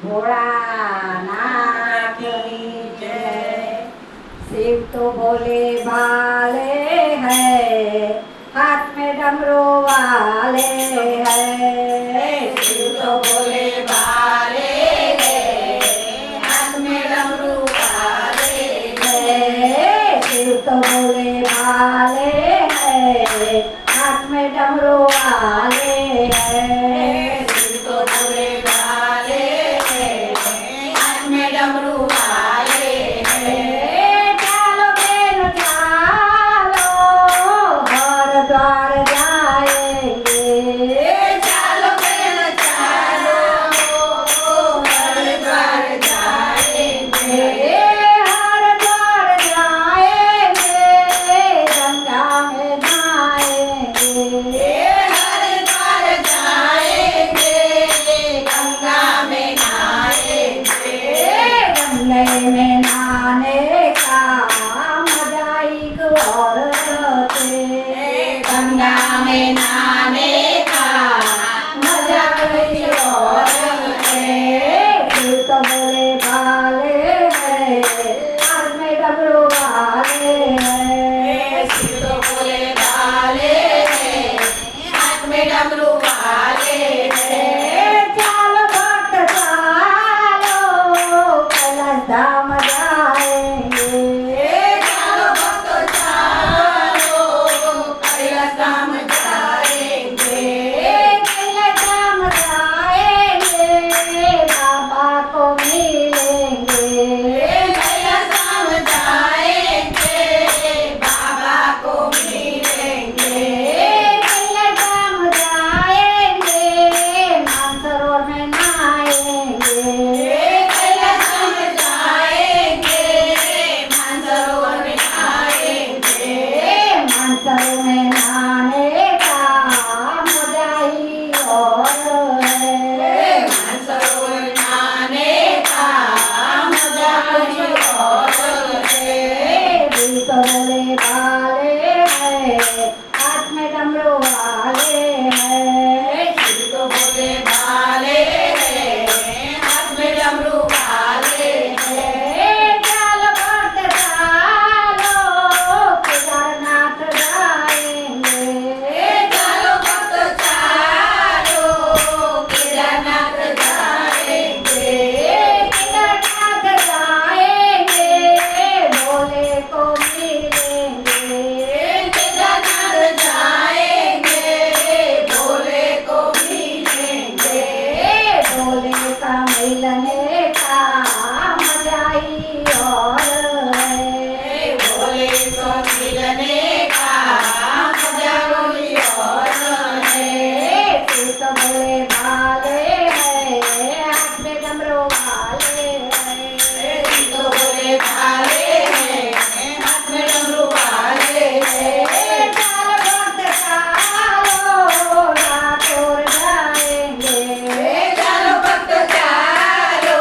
भोलानाथ की जय। शिव तो भोले भाले हैं, हाथ में डमरू वाले हैं। शिव तो भोले भाले हैं, हाथ में डमरू वाले हैं। शिव तो भोले भाले हैं, हाथ में डमरू वाले हैं। शिव तो भोले भाले हैं, हाथ में डमरू वाले हैं। चालो बेन चालो, हरिद्वार जाएंगे। चालो बहन चालो, हरिद्वार जाएंगे। हरिद्वार जाएंगे, गंगा में नहाएंगे। हरिद्वार जाएंगे, गंगा में नहाएंगे। गंगे में नहाने का मजा एक और है। गंगा में नहाने का मजा कोई और है। शिव तो भोले भाले हैं, हाथ में डमरू वाले हैं। शिव तो भोले भाले हैं, हाथ में डमरू वाले हैं। चालो भक्त चालो, कैलाश धाम जाएंगे। चालो भक्त चालो, कैलाश धाम जाएंगे। कैलाश धाम जाएंगे, बाबा को मिलेंगे। कैलाश धाम जाएंगे, बाबा को मिलेंगे। कैलाश धाम जाएंगे, मानसरोवर में नहाएंगे। कैलाश धाम जाएंगे, मानसरोवर में नहाएंगे। मानसरोवर में नहाने का मजा ही और है। मानसरोवर नहाने का मजा कुछ और है। शिव तो भोले भाले हैं, हाथ में डमरू वाले हैं। शिव तो भोले भाले हैं, हाथ में डमरू वाले हैं। चालो भक्त चालो, केदारनाथ जाएंगे। चालो भक्त चालो, केदारनाथ जाएंगे। केदारनाथ जाएंगे, भोले को मिलेंगे। केदारनाथ जाएंगे, भोले को मिलेंगे। भोले का मिलने का मजा ही और है। भोले को मिलने का मजा कोई और है। शिव तो भोले भाले हैं, हाथ में डमरू वाले हैं। शिव तो भोले भाले हैं, हाथ में डमरू वाले हैं। चालो भक्त चालो, रातोर जाएंगे। चालो भक्त चालो,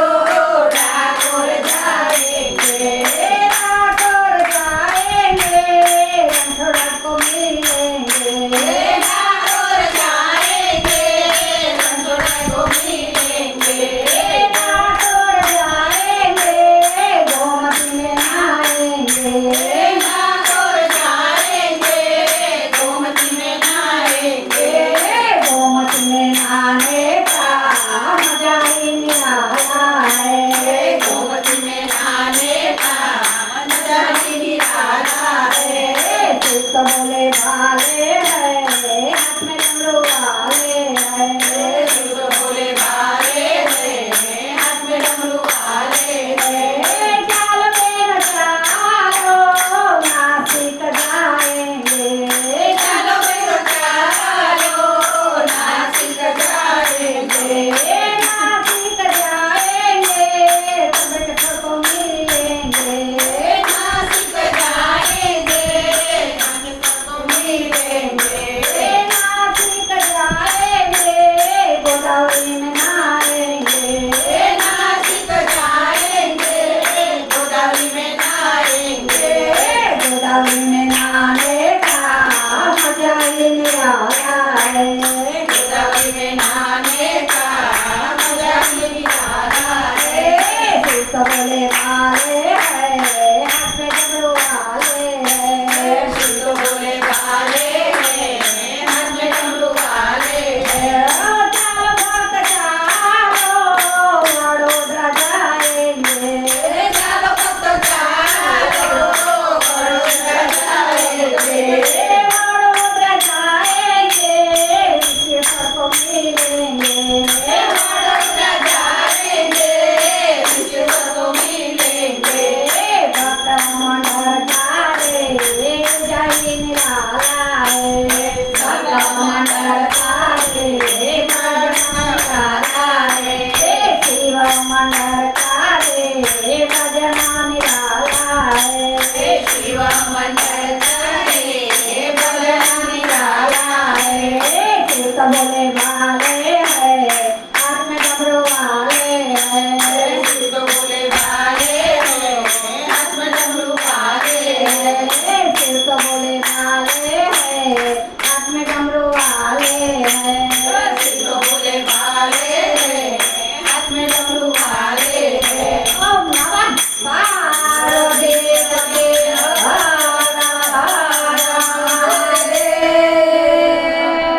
है